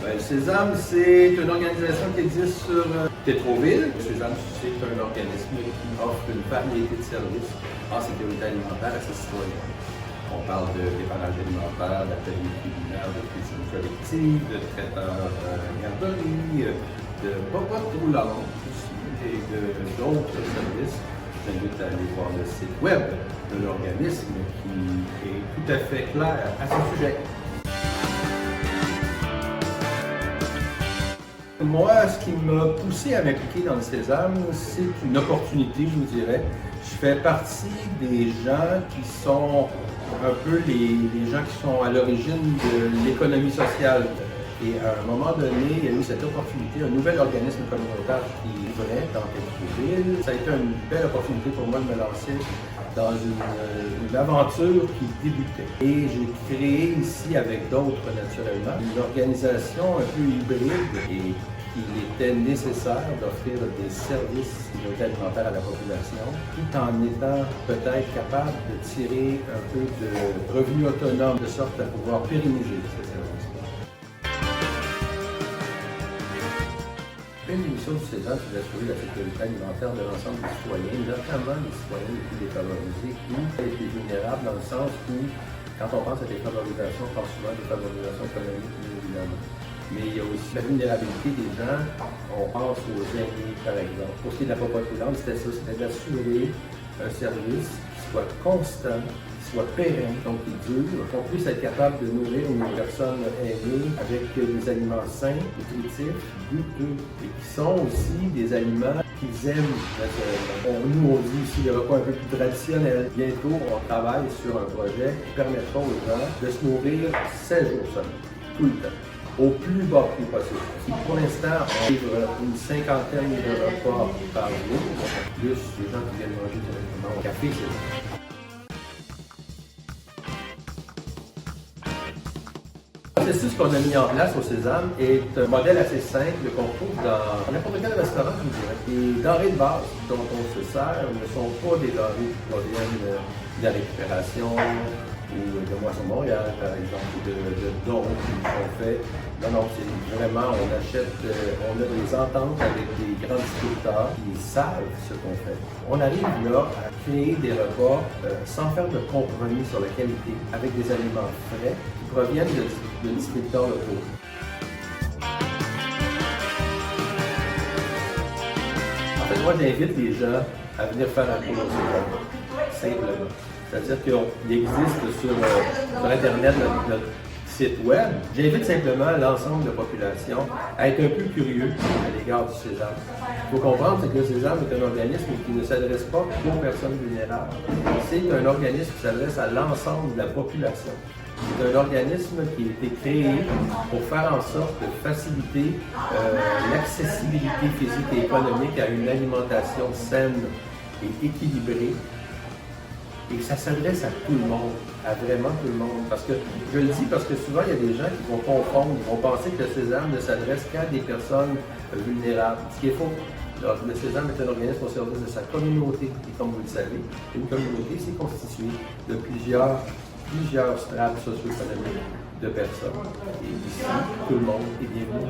Le Sésame, c'est une organisation qui existe sur Tétroville. Le Sésame, c'est un organisme qui offre une variété de services en sécurité alimentaire à ses citoyens. On parle de dépannage alimentaire, d'ateliers culinaires, de cuisine collective, de traiteurs garderie, de pas trop la langue aussi, et d'autres services. J'invite à aller voir le site web de l'organisme qui est tout à fait clair à ce sujet. Moi, ce qui m'a poussé à m'impliquer dans le Sésame, c'est une opportunité, je vous dirais. Je fais partie des gens qui sont un peu les gens qui sont à l'origine de l'économie sociale. Et à un moment donné, il y a eu cette opportunité, un nouvel organisme communautaire qui ouvrait dans Tétroville. Ça a été une belle opportunité pour moi de me lancer dans une aventure qui débutait. Et j'ai créé ici, avec d'autres naturellement, une organisation un peu hybride et qu'il était nécessaire d'offrir des services alimentaires à la population, tout en étant peut-être capable de tirer un peu de revenus autonomes, de sorte à pouvoir pérenniser ces services. Une des missions du Sésame, c'est d'assurer la sécurité alimentaire de l'ensemble des citoyens, notamment les citoyens les plus défavorisés ou les plus vulnérables, dans le sens où, quand on pense à des favorisations, on pense souvent à des favorisations économiques, bien évidemment. Mais il y a aussi la vulnérabilité des gens. On pense aux aînés, par exemple. Pour ce qui est de la propagande, c'était ça, c'était d'assurer un service qui soit constant, soit pérenne, donc qui dure, qu'on puisse être capable de nourrir nos personnes aînées avec des aliments sains, nutritifs, goûteux, et qui sont aussi des aliments qu'ils aiment naturellement. Nous, on dit ici le repas un peu plus traditionnel. Bientôt, on travaille sur un projet qui permettra aux gens de se nourrir 7 jours semaine, tout le temps, au plus bas prix possible. Pour l'instant, on livre une cinquantaine de repas par jour, plus les gens qui viennent manger directement au café, c'est ça. Le processus qu'on a mis en place au Sésame est un modèle assez simple qu'on trouve dans n'importe quel restaurant, je vous dirais. Les denrées de base dont on se sert ne sont pas des denrées qui proviennent de la récupération ou de Moisson Montréal, par exemple, ou de dons qui sont faits. Non, c'est vraiment, on a des ententes avec des grands distributeurs qui savent ce qu'on fait. On arrive là à créer des repas sans faire de compromis sur la qualité, avec des aliments frais qui proviennent de distributeurs locaux. En fait, moi, j'invite les gens à venir faire un tour au Sésame, simplement. C'est-à-dire qu'il existe sur Internet notre site web. J'invite simplement l'ensemble de la population à être un peu curieux à l'égard du Sésame. Il faut comprendre que le Sésame est un organisme qui ne s'adresse pas aux personnes vulnérables. C'est un organisme qui s'adresse à l'ensemble de la population. C'est un organisme qui a été créé pour faire en sorte de faciliter l'accessibilité physique et économique à une alimentation saine et équilibrée. Et ça s'adresse à tout le monde, à vraiment tout le monde. Parce que, je le dis parce que souvent, il y a des gens qui vont confondre, ils vont penser que le Sésame ne s'adresse qu'à des personnes vulnérables. Ce qui est faux. Alors, le Sésame est un organisme au service de sa communauté. Et comme vous le savez, une communauté, c'est constitué de plusieurs strates socio-économiques de personnes. Et ici, tout le monde est bienvenu.